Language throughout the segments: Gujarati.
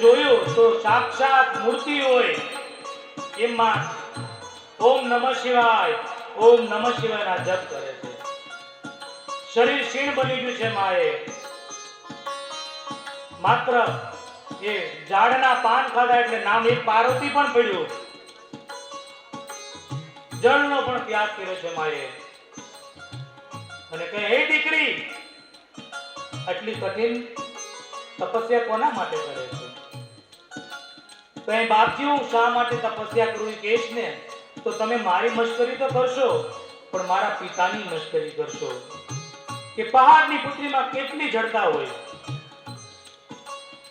જોયું તો સાક્ષાત મૂર્તિ હોય એમાં ઓમ નમઃ શિવાય ના જપ કરે છે. શરીર ક્ષીણ બની ગયું છે માએ, માત્ર એ ઝાડના પાન ખાધા એટલે નામ એક પાર્વતી પણ પડ્યું. જળનો પણ ત્યાગ કર્યો છે માએ અને કહે હે દીકરી આટલી કઠિન તપસ્યા કોના માટે કરે છે? તો એ બાપજી હું શા માટે તપસ્યા કરું એ કહેશ ને તો તમે મારી મશ્કરી તો કરશો પણ મારા પિતાની મશ્કરી કરશો કે પહાડની પુત્રીમાં કેટલી જડતા હોય.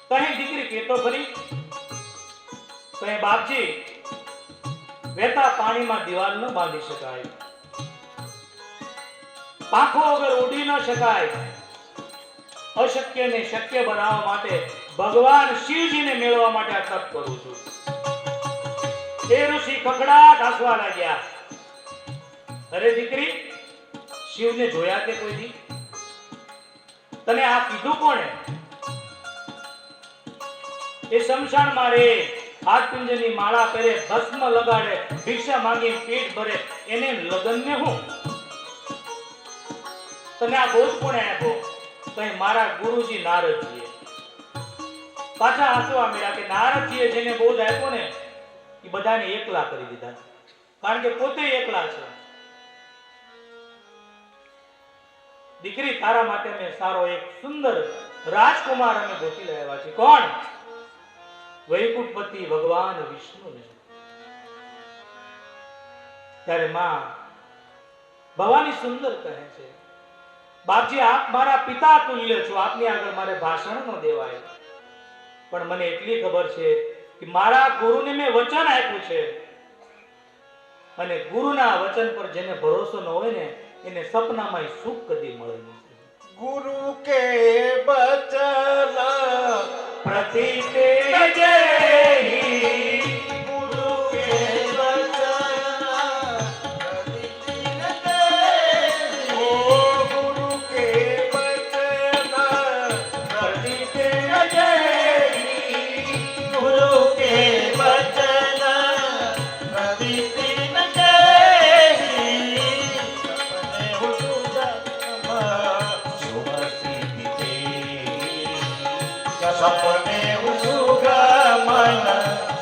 કઈ દીકરી કેતો ખરી? કઈ બાપજી વહેતા પાણીમાં દિવાલ ન બાંધી શકાય, પાંખો વગર ઉડી ન શકાય. અશક્યને શક્ય બનાવવા માટે ભગવાન શિવજીને મેળવવા માટે આ તપ કરું છું. એ ઋષિ ખખડાટ હસવા લાગ્યા. અરે દીકરી શિવને જોયા કે કોઈ દી? તને આ કીધું કોણે? એ શમશાન મારે હાથ પિંજરની માળા પહેરે, ભસ્મ લગાડે, ભિક્ષા માંગી પેટ ભરે, એને લગન ને હું? તને આ બોધ કોણે આપ્યો? કઈ મારા ગુરુજી નારદજીએ. પાછા હસવા મળ્યા કે નારદજીએ જેને બોધ આપ્યો ને એ બધાને એકલા કરી દીધા, કારણ કે પોતે એકલા છે. દીકરી તારા માટે મેં સારો એક સુંદર રાજકુમાર અમે ગોતી લાવ્યા છે. કોણ? વૈકુંઠપતિ ભગવાન વિષ્ણુને. ત્યારે માં ભવાની સુંદર કહે છે બાપજી આપ મારા પિતા તુલ્ય છો, આપની આગળ મારે ભાષણ ન દેવાય, પણ મને એટલી ખબર છે કે મારા ગુરુને મેં વચન આપ્યું છે અને ગુરુના વચન પર જેને ભરોસો ન હોય ને એને સપનામાં સુખ કદી મળે નહીં. ગુરુ કે બચન પ્રતિ તેજે ગુરુ કે બચન ઓ ગુરુ કે બચન પ્રતિ તેજે ગુરુ કે બચન પ્રતિદિન સપને સુગમન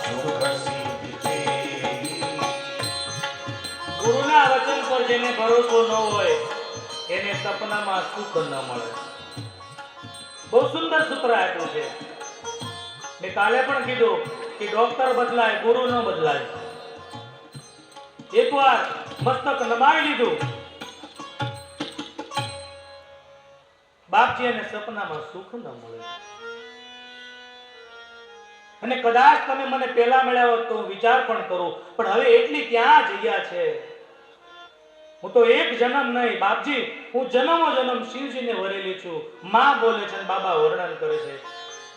સુખ સિદ્ધિ. ગુરુના વચન પર જેને ભરોસો ન હોય એને સપનામાં સુખ ન મળે. બહુ સુંદર સૂત્ર આપ્યું છે. મેં કાલે પણ કીધું કે ડોક્ટર બદલાય ગુરુ ન બદલાય. એકવાર મસ્તક નમાવી લીધું બાપજી અને સપનામાં સુખ ન મળે. અને કદાચ તમે મને પહેલા મળ્યા હોત તો હું વિચાર પણ કરું, પણ હવે એટલી ક્યાં જગ્યા છે. હું તો એક જન્મ નહીં બાપજી, હું જન્મો જન્મ શિવજીને વરેલી છું. માં બોલે છે બાબા વર્ણન કરે છે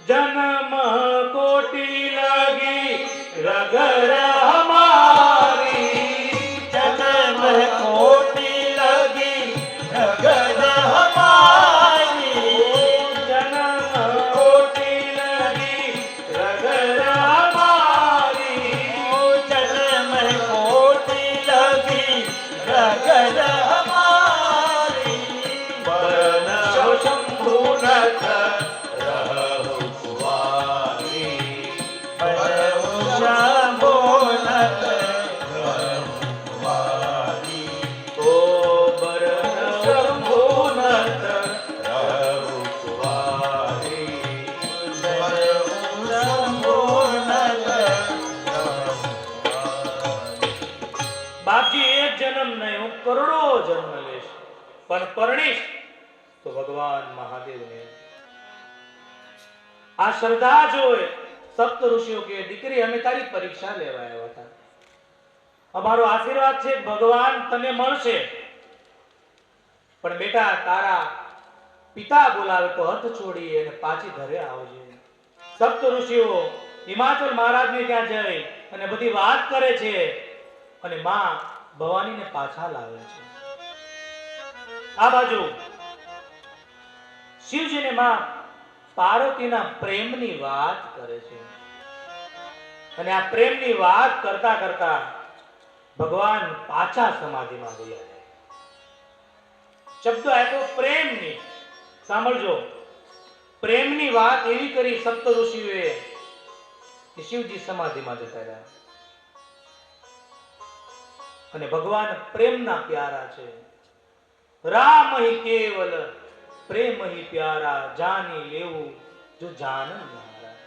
જન્મ કોટી લગી રગર હમારી, જન્મ કોટી લગી રગર હમારી, જન્મ કોટી લગી રગર હમારી, જન્મ કોટી લગી રગર હમારી. બરનવ શંભુનાથ રહુ કુંવારી, રહુ શંભુનાથ રહુ કુંવારી, ઓ બરનવ શંભુનાથ રહુ કુંવારી, રહુ શંભુનાથ રહુ કુંવારી. બાકી એક જન્મ નહીં હું કરોડો જન્મ લઈશ પણ પરણીશ તો ભગવાન મહાદેવને. આ શ્રદ્ધા જોઈ સપ્ત ઋષિઓ કે દીકરી અમે તારી પરીક્ષા લેવા આવ્યા હતા, અમારો આશીર્વાદ છે ભગવાન તને મળશે, પણ બેટા તારા પિતા બોલાવે તો હાથ છોડી અને પાછી ઘરે આવજે. સપ્ત ઋષિઓ હિમાચલ મહારાજને ત્યાં જઈ અને બધી વાત કરે છે અને માં ભવાનીને પાછા લાવે છે. આ બાજુ શિવજીને માં પાર્વતીના પ્રેમની વાત કરે છે. અને આ પ્રેમની વાત કરતા કરતા ભગવાન પાછા સમાધિમાં ગયા જાય. શબ્દ આપ્યો પ્રેમની. સાંભળજો, પ્રેમની વાત એવી કરી સપ્ત ઋષિઓએ કે શિવજી સમાધિમાં જતા રહ્યા. અને ભગવાન પ્રેમના પ્યારા છે. રામ હી કેવલ પ્રેમ હી પ્યારા, જાની લેવું જો જાનન હારા.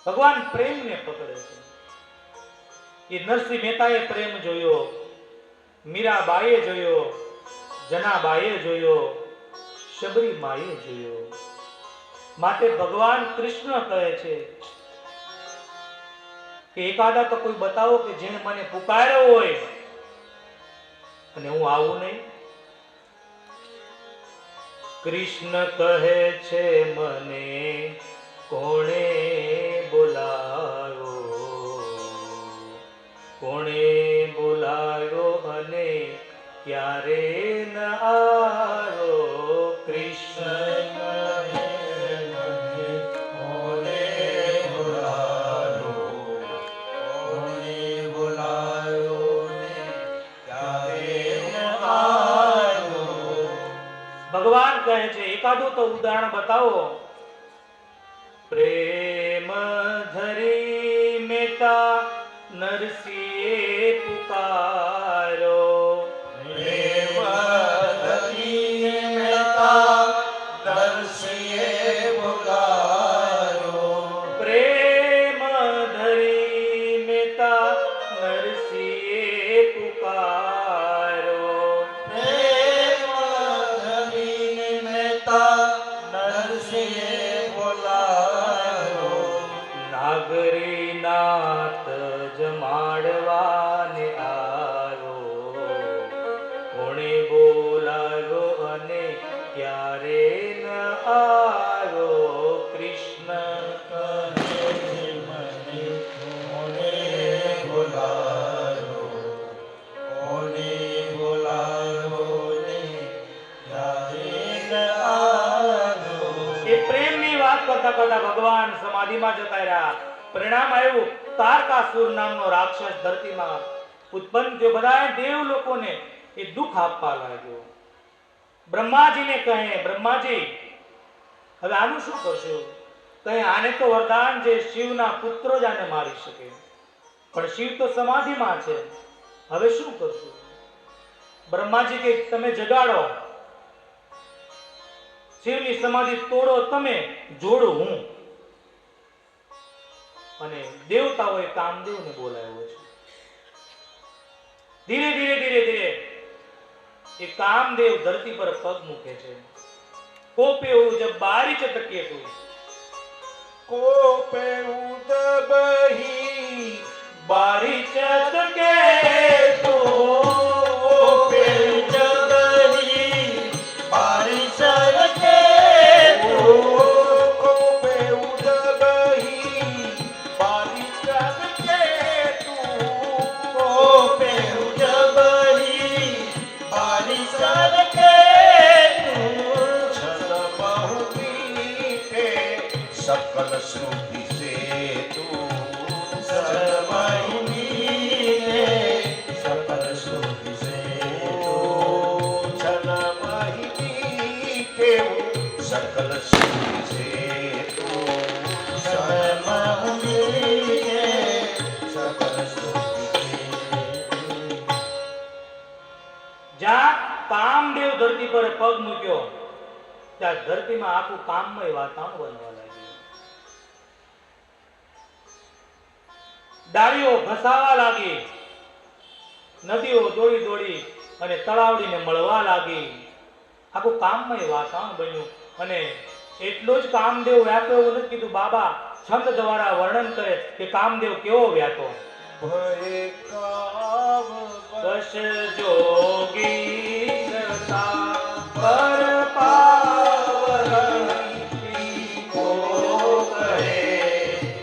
ભગવાન પ્રેમને પકડે છે. એ નરસિંહ મહેતાએ પ્રેમ જોયો, મીરાબાઈએ જોયો, જનાબાઈએ જોયો, શબરી માએ જોયો. માટે ભગવાન કૃષ્ણ કહે છે કે એકાદા તો કોઈ બતાવો કે જેને મને પુકાર્યો હોય અને હું આવું નહીં. કૃષ્ણ કહે છે મને કોણે બોલાવ્યો, કોણે બોલાવ્યો અને ક્યારે ન આવ્યો. કૃષ્ણ ભગવાન કહે છે એકાદું તો ઉદાહરણ બતાવો. પ્રેમ ધરી મેતા નરસિંહે પુકારો, પ્રેમ ધરી મેતા નરસિંહે પુકારો, પ્રેમ ધરી મેતા નરસિંહે પુકારો. નાગરી નાથ જમાડવાને આવ્યો, કોણે બોલાવ્યો અને ક્યારે ન આવ્યો. કૃષ્ણ કહે છે મને કોને બોલાવ્યો, કોને બોલાવ્યો ને ક્યારે ન આવ્યો. એ પ્રેમની વાત કરતા કરતા ભગવાન સમાધિમાં જતા રહ્યા. પરિણામ આવ્યું, તારકાસુર નામનો રાક્ષસ ધરતીમાં ઉત્પન્ન થયો. બધા દેવ લોકોને એ દુઃખ આપવા લાગ્યો. બ્રહ્માજીને કહે, બ્રહ્માજી હવે આનું શું કરશું? કહે આને તો વરદાન છે, શિવના પુત્રો જ આને મારી શકે, પણ શિવ તો સમાધિમાં છે, હવે શું કરશું? બ્રહ્માજી કે તમે જગાડો, શિવની સમાધિ તોડો તમે, જોડો હું. અને દેવતાઓએ કામદેવને બોલાવ્યો છે. ધીરે ધીરે ધીરે ધીરે એ કામદેવ ધરતી પર પગ મૂકે છે. કોપે જબ બારી ચટકે તું, કોપે ઉદબહી બારી ચટકે તું, કોપે ઉદબહી બારી ચટકે તું, કોપે ઉદબહી બારી ચટકે તું, કોપે ઉદબહી બારી ચટકે તું. છલ બહુ મીઠે सकल श्रुति से तू, छल बहू मीठे सकल श्रुति से तू, छल बहू मीठे सकल श्रुति से तू, छल बहू मीठे सकल श्रुति से तू. જ્યાં કામદેવ ધરતી પર પગ મૂક્યો ત્યાં ધરતીમાં આખું કામમય વાતાવરણ બનવા લાગ્યું. ડાળીઓ ઘસાવા લાગી, નદીઓ દોડી દોડી અને તળાવડીને મળવા લાગી. આખું કામમય વાતાવરણ બન્યું. અને એટલું જ કામદેવ વ્યાતો એવું નથી કીધું. બાબા છંદ દ્વારા વર્ણન કરે કે કામદેવ કેવો વ્યાતો. ભય કાવ વશ જોગી કરતા પર પાવની કો કહે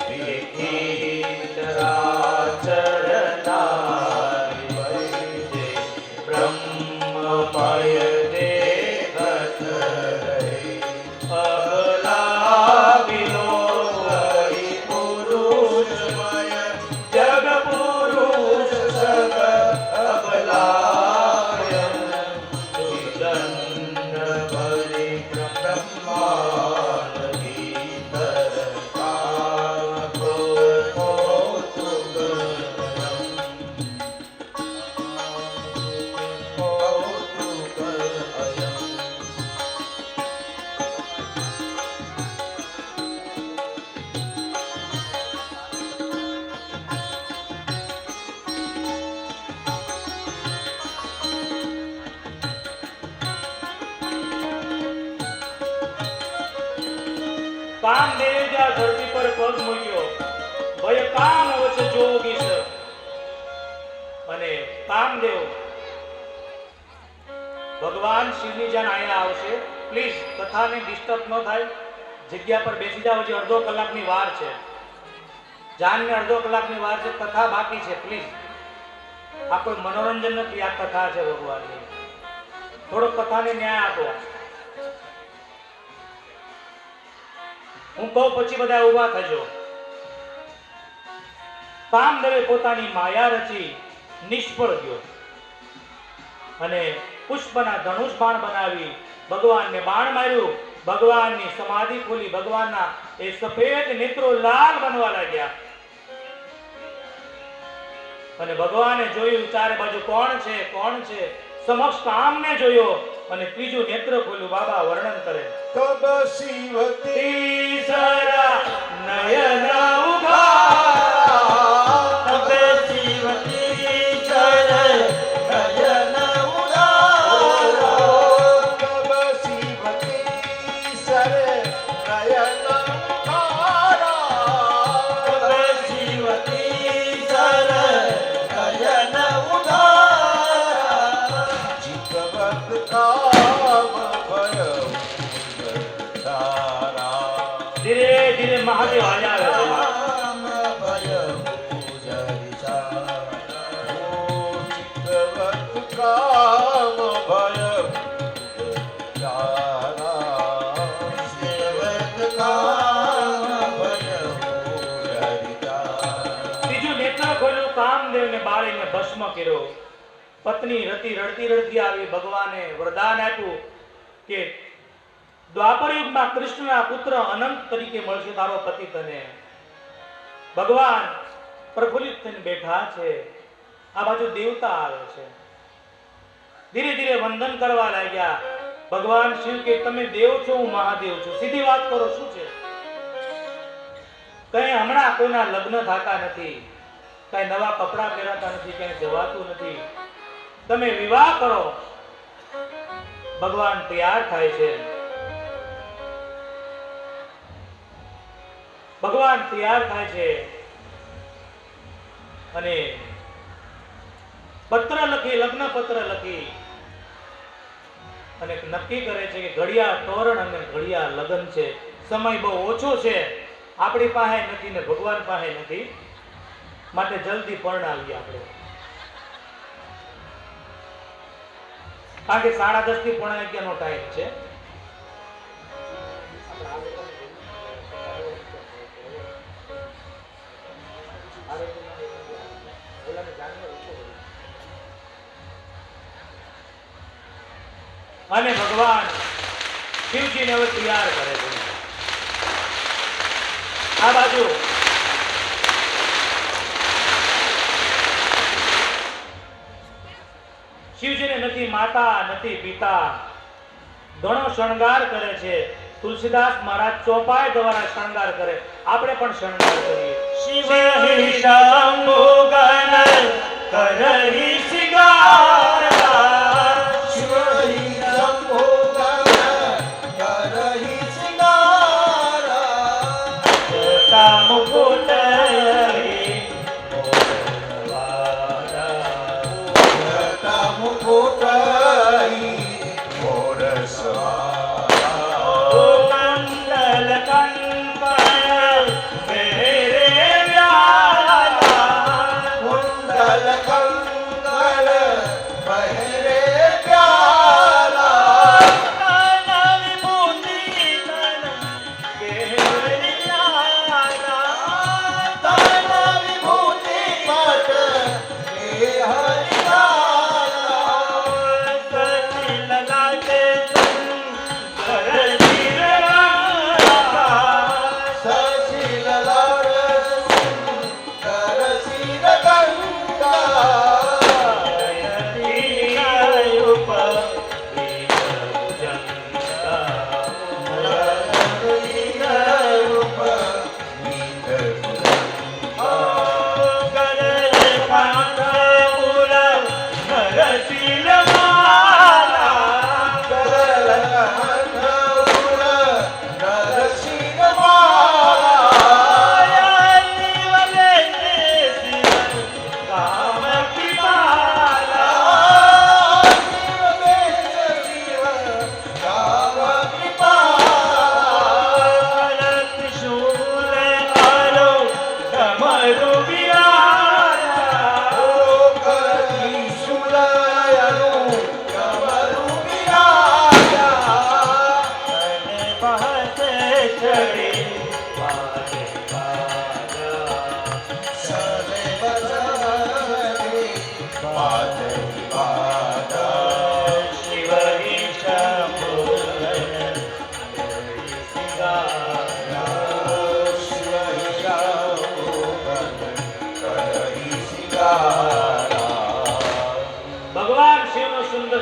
દેખી ચરાચર તારી વૈદે બ્રહ્મમય દેહત રહે અબલા કામદેવે જ્યાં ધરતી પર પગ મૂક્યો ભય કામ અવશ્ય જોગીશ. અને કામદેવ ભગવાન શિવની જાન અહીંયા આવશે. પ્લીઝ કથાને ડિસ્ટર્બ ન થાય. જગ્યા પર બેસી જાઓ. હજી અડધો કલાકની વાર છે. જાનને અડધો કલાકની વાર છે. કથા બાકી છે. પ્લીઝ આ કોઈ મનોરંજન નથી. આ કથા છે ભગવાનની. થોડો કથાને ન્યાય આપો. હું કહું પછી બધા ઊભા થજો. કામદેવે પોતાની માયા રચી નિષ્ફળ ગયો અને પુષ્પના ધનુષ બાણ બનાવી ભગવાનને બાણ માર્યું. ભગવાનની સમાધિ ખોલી. ભગવાનના એ સફેદ નેત્રો લાલ બનવા લાગ્યા અને ભગવાને જોયું ચારે બાજુ કોણ છે કોણ છે. સમક્ષ કામને જોયો અને ત્રીજું નેત્ર ખોલ્યું. બાબા વર્ણન કરે. તબ શિવતી તીસરા નયન ઉઘારા તબ શિવતી નયન ઉઘારા તબ શિવતી નયન ઉઘારા તબ શિવતી નયન ઉઘારા ચિત્તવત કામ ભય ધીરે ધીરે મહાદેવ હાલ્યા આવે છે. ત્રીજું નેત્ર ખોલ્યું. કામદેવને બાળીને ભસ્મ કર્યો. પત્ની રતી રડતી રડતી આવી. ભગવાને વરદાન આપ્યું કે દ્વાપર યુગમાં કૃષ્ણના પુત્ર અનંત તરીકે મળશે તારો પતિ તને. ભગવાન પ્રફુલ્લિત થઈને બેઠા છે. આ બાજુ દેવતા આવે છે. ધીરે ધીરે વંદન કરવા લાગ્યા. ભગવાન શિવ કે તમે દેવ છો, હું મહાદેવ છું. સીધી વાત કરો. શું છે? કઈ હમણાં કોઈના લગ્ન થતા નથી, કઈ નવા કપડા પહેરાતા નથી, કઈ જવાતું નથી. તમે વિવાહ કરો. ભગવાન તૈયાર થાય છે. ભગવાન તૈયાર થાય છે અને પત્ર લખી, લગ્ન પત્ર લખી અને નક્કી કરે છે કે ઘડિયા તોરણ અને ઘડિયા લગ્ન છે. સમય બહુ ઓછો છે. આપણી પાસે નથી ને ભગવાન પાસે નથી. માટે જલ્દી પરણાવીએ આપણે. કારણ કે 10:30 થી 11:30 નો ટાઈમ છે. અને ભગવાન શિવજીને હવે તૈયાર કરે છે. આ બાજુ શિવજીને નથી માતા નથી પિતા. ઘણો શણગાર કરે છે. તુલસીદાસ મહારાજ ચોપાઈ દ્વારા શણગાર કરે. આપણે પણ શણગાર કરીએ. શિવ શંભુ ગણ કરહી શિગાર શિવ શંભુ ગણ કરહી શિગાર જટા મુકુટ જટા મુકુટ મોર સવારા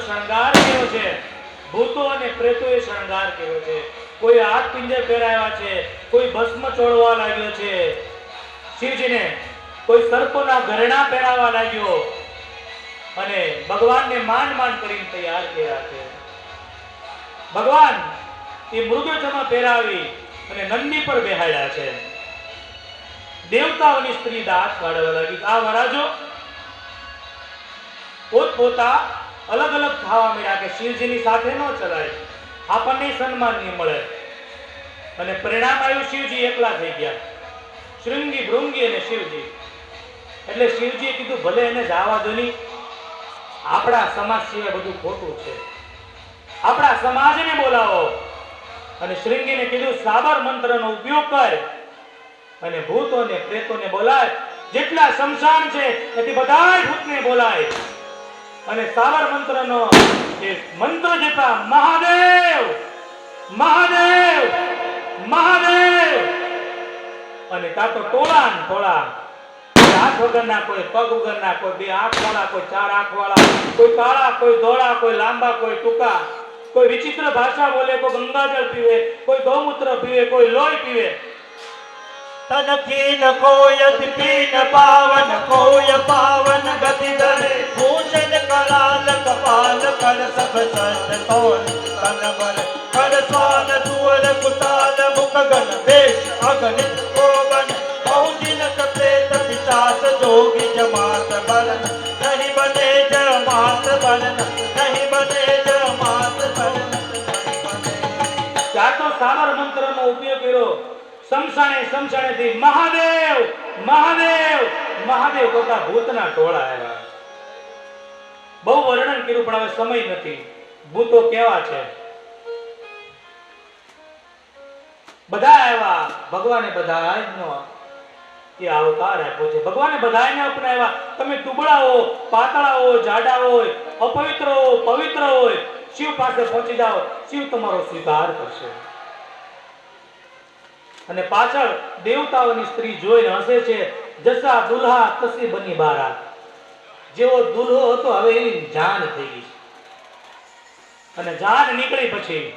શણગાર કર્યો છે, ભૂતો અને પ્રેતોએ શણગાર કર્યો છે. કોઈ હાથ પિંજર પહેરાવ્યા છે, કોઈ ભસ્મ ચોળવા લાગ્યો છે શિવજીને, કોઈ સર્પોના ઘરેણા પહેરાવા લાગ્યો અને ભગવાનને માંડ માંડ કરીને તૈયાર કર્યા છે. ભગવાન એ મૃગજમાં પહેરાવી અને નંદી પર બેહાડ્યા છે. દેવતાઓની સ્ત્રી દાંત કાઢવા લાગી. આ વરાજો પોતપોતા અલગ અલગ થવા મળ્યા કે શિવજીની સાથે ન ચલાય, આપણને સન્માન નહીં મળે. અને પરિણામ આવ્યું, શિવજી એકલા થઈ ગયા. શૃંગી, ભૃંગી અને શિવજી. એટલે શિવજીએ કીધું ભલે એને જવા દો નહીં, આપણા સમાજ સિવાય બધું ખોટું છે, આપણા સમાજને બોલાવો. અને શૃંગીને કીધું સાબર મંત્રનો ઉપયોગ કર અને ભૂતોને પ્રેતોને બોલાય. જેટલા શમશાન છે એથી બધા ભૂતને બોલાય અને સાબર મંત્રનો જે મંત્ર જતા મહાદેવ મહાદેવ મહાદેવ અને કાં તો ટોળા ને ટોળા, હાથ વગરના, કોઈ પગ વગરના, કોઈ બે આંખ વાળા, કોઈ ચાર આંખ વાળા, કોઈ કાળા, કોઈ ધોળા, કોઈ લાંબા, કોઈ ટૂંકા, કોઈ વિચિત્ર ભાષા બોલે, કોઈ ગંગાજળ પીવે, કોઈ ગૌમૂત્ર પીવે, કોઈ લોહી પીવે. તન કીન કોય પીન પાવન કોય પાવન ગતિ ધરે ભૂષણ કરાલ કપાલ કર સબ સત તોલ તન બર કર સ્વાન સુવર કુતાલ મુખ ગન વેશ અગણિત કોગન બહુજિન પ્રેત પિશાચ જોગી જમાત બલન નહીં બને જમાત બલન નહીં બને જમાત બલન. ત્યાં તો સાબર મંત્રનો ઉપયોગ કર્યો. શમશાને શમશાનેથી મહાદેવ મહાદેવ મહાદેવ કરતા ભૂતના ટોળા આવ્યા. બહુ વર્ણન કર્યું પણ હવે સમય નથી. ભૂતો કેવા છે બધા આવ્યા. ભગવાને બધાનો એ અવતાર આપ્યો છે. ભગવાને બધાને અપનાવ્યા. તમે દુબળા હો, પાતળા હો, જાડા હોય, અપવિત્ર હો, પવિત્ર હોય, શિવ પાસે પહોંચી જાઓ, શિવ તમારો સ્વીકાર કરશે. અને પાછળ દેવતાઓની સ્ત્રી જોઈને હસે છે. જસા દુલ્હા તસી બની બારા. જેવો દુલ્હો હતો હવે એની જાન થઈ ગઈ. અને જાન નીકળી પછી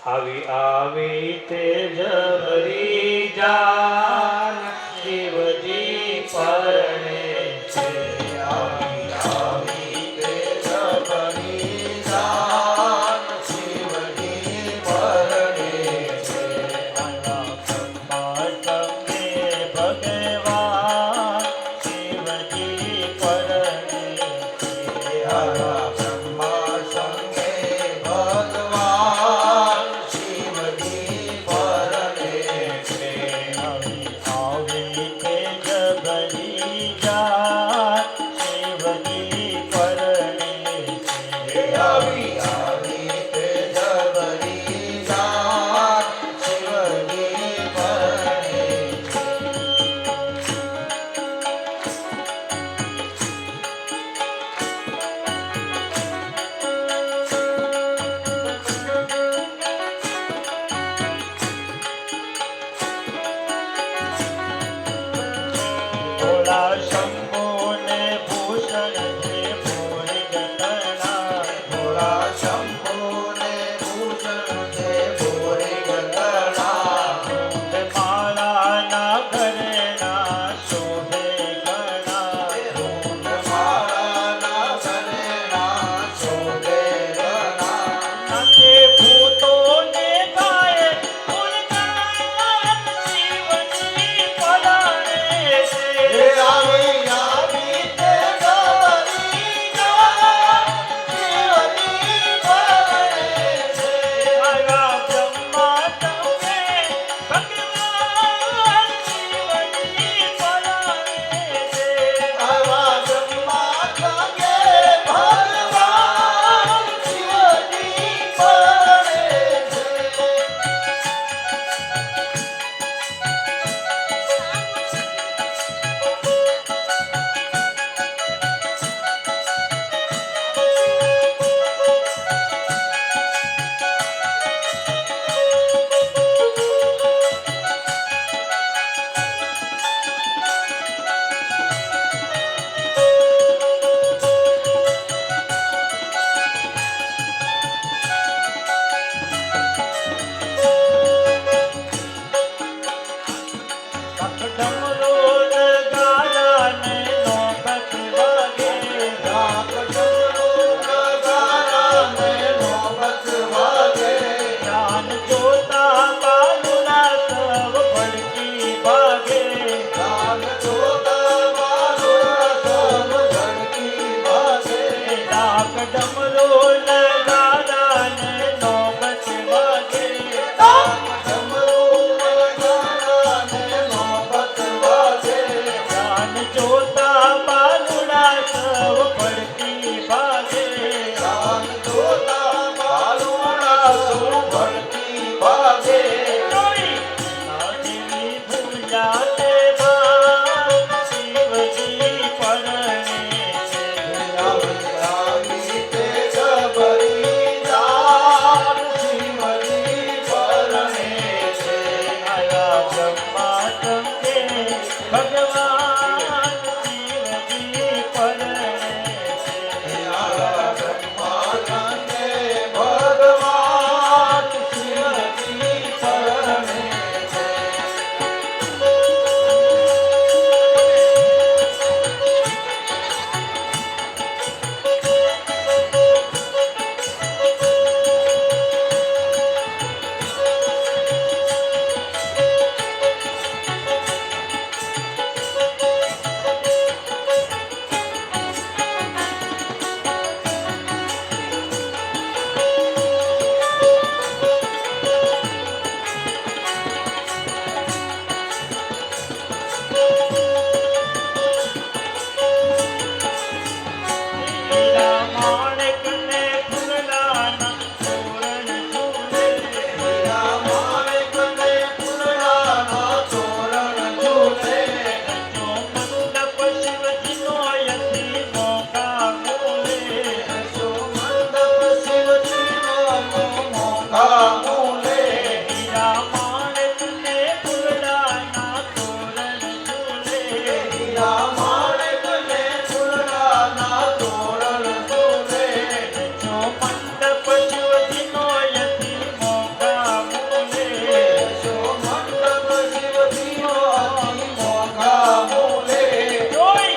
આવી આવી તેજ ભરી જાન શિવજી પરણે છે. આવી આવી તેજ ભરી જાન શિવજી પરણે છે. ભગવાન શિવજી પરણે છે. બ્રહ્મા સંગે ભગવાન શિવજી પરણે છે. આવી આવી તેજ ભરી જાન શિવજી પરણે છે. આવી આવી તેજ ભરી જાન શિવજી પરણે છે. ભોળા શંભુ જોતા બાલુડા સૌ પડતી ભાગે રામ જોતા બાલુડા સૌ ભરતી ભાગે આજની પૂજા તે બા શિવજી પરણે છે આવી તે જબરી જાન શિવજી પરણે છે આયા બ્રહ્મા તંગે ભગવાન શિવજી પરણે છે બ્રહ્મા તને ભગવાન શિવજી પરણે છે હીરા માણેકને ફૂલડાના તોરણ ઝૂલે હીરા માણેકને ફૂલડાના તોરણ ઝૂલે જો મંડપ શિવજીનો યતિ મોકા મૂલે જો મંડપ શિવજીનો મોકા મૂલે હીરા માણેકને ફૂલડાના તોરણ ઝૂલે હીરા માણેકને ફૂલડાના તોરણ ઝૂલે જો મંડપ શિવજીનો યતિ મોકા મૂલે જો મંડપ શિવજીનો અતિ મોકા મૂલે જોઈ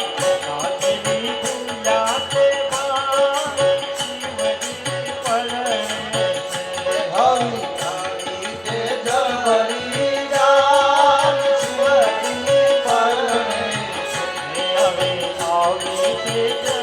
આજની પૂજા તે બા શિવજી પરણે છે આવી તે જબરી જાન શિવજી પરણે છે હવે આવી તે